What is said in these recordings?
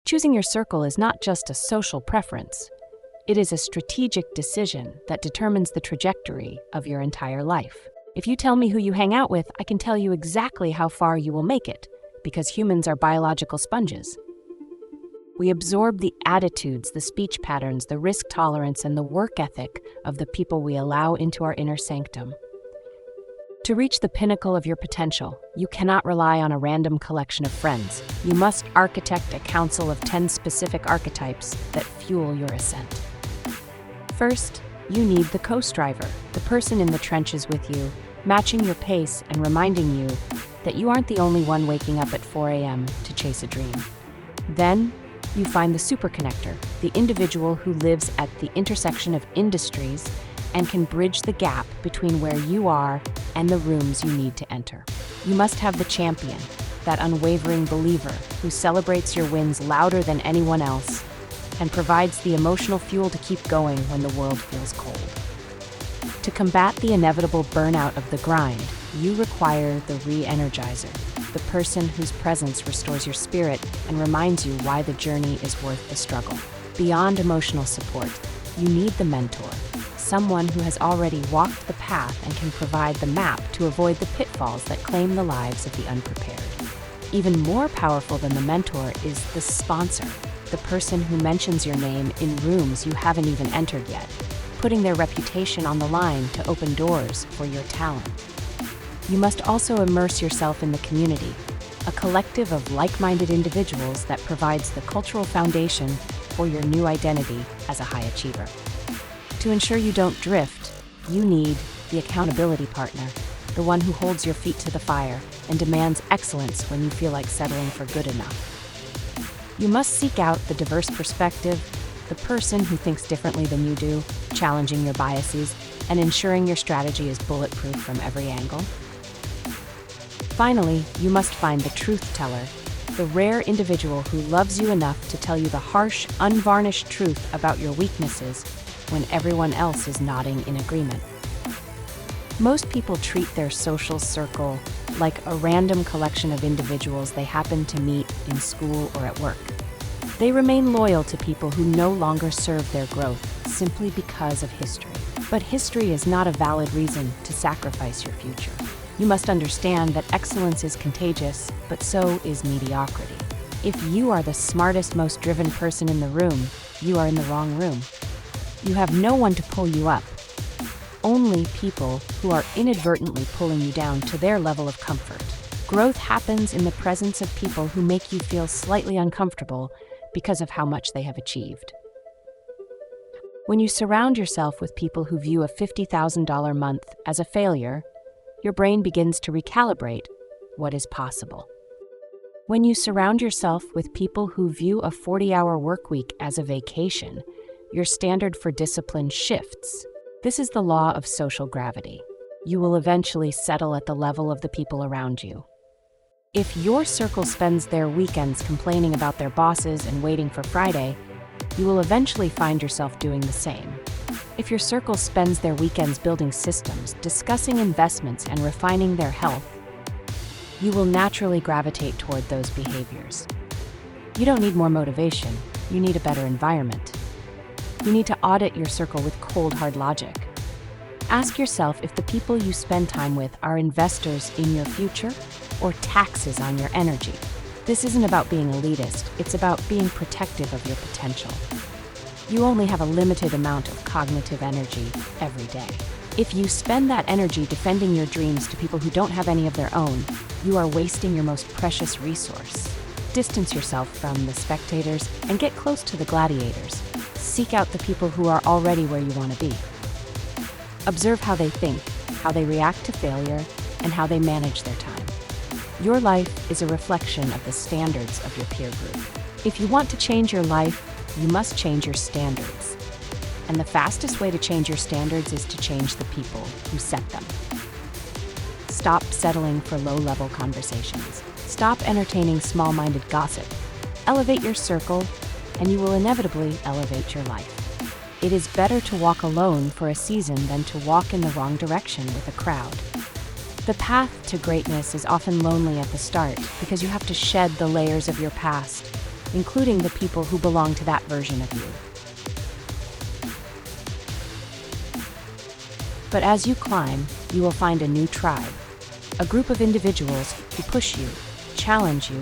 Choosing your circle is not just a social preference. It is a strategic decision that determines the trajectory of your entire life. If you tell me who you hang out with, I can tell you exactly how far you will make it, because humans are biological sponges. We absorb the attitudes, the speech patterns, the risk tolerance, and the work ethic of the people we allow into our inner sanctum. To reach the pinnacle of your potential, you cannot rely on a random collection of friends. You must architect a council of 10 specific archetypes that fuel your ascent. First, you need the co-striver, the person in the trenches with you, matching your pace and reminding you that you aren't the only one waking up at 4 a.m. to chase a dream. Then, you find the super connector, the individual who lives at the intersection of industries and can bridge the gap between where you are and the rooms you need to enter. You must have the champion, that unwavering believer who celebrates your wins louder than anyone else and provides the emotional fuel to keep going when the world feels cold. To combat the inevitable burnout of the grind, you require the re-energizer, the person whose presence restores your spirit and reminds you why the journey is worth the struggle. Beyond emotional support, you need the mentor, someone who has already walked the path and can provide the map to avoid the pitfalls that claim the lives of the unprepared. Even more powerful than the mentor is the sponsor, the person who mentions your name in rooms you haven't even entered yet, putting their reputation on the line to open doors for your talent. You must also immerse yourself in the community, a collective of like-minded individuals that provides the cultural foundation for your new identity as a high achiever. To ensure you don't drift, you need the accountability partner, the one who holds your feet to the fire and demands excellence when you feel like settling for good enough. You must seek out the diverse perspective, the person who thinks differently than you do, challenging your biases and ensuring your strategy is bulletproof from every angle. Finally, you must find the truth teller, the rare individual who loves you enough to tell you the harsh, unvarnished truth about your weaknesses when everyone else is nodding in agreement. Most people treat their social circle like a random collection of individuals they happen to meet in school or at work. They remain loyal to people who no longer serve their growth simply because of history. But history is not a valid reason to sacrifice your future. You must understand that excellence is contagious, but so is mediocrity. If you are the smartest, most driven person in the room, you are in the wrong room. You have no one to pull you up. Only people who are inadvertently pulling you down to their level of comfort. Growth happens in the presence of people who make you feel slightly uncomfortable because of how much they have achieved. When you surround yourself with people who view a $50,000 month as a failure, your brain begins to recalibrate what is possible. When you surround yourself with people who view a 40-hour work week as a vacation, your standard for discipline shifts. This is the law of social gravity. You will eventually settle at the level of the people around you. If your circle spends their weekends complaining about their bosses and waiting for Friday, you will eventually find yourself doing the same. If your circle spends their weekends building systems, discussing investments, and refining their health, you will naturally gravitate toward those behaviors. You don't need more motivation, you need a better environment. You need to audit your circle with cold, hard logic. Ask yourself if the people you spend time with are investors in your future or taxes on your energy. This isn't about being elitist, it's about being protective of your potential. You only have a limited amount of cognitive energy every day. If you spend that energy defending your dreams to people who don't have any of their own, you are wasting your most precious resource. Distance yourself from the spectators and get close to the gladiators. Seek out the people who are already where you want to be. Observe how they think, how they react to failure, and how they manage their time. Your life is a reflection of the standards of your peer group. If you want to change your life, you must change your standards. And the fastest way to change your standards is to change the people who set them. Stop settling for low-level conversations. Stop entertaining small-minded gossip. Elevate your circle, and you will inevitably elevate your life. It is better to walk alone for a season than to walk in the wrong direction with a crowd. The path to greatness is often lonely at the start because you have to shed the layers of your past, including the people who belong to that version of you. But as you climb, you will find a new tribe, a group of individuals who push you, challenge you,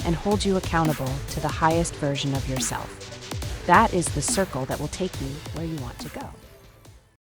and hold you accountable to the highest version of yourself. That is the circle that will take you where you want to go.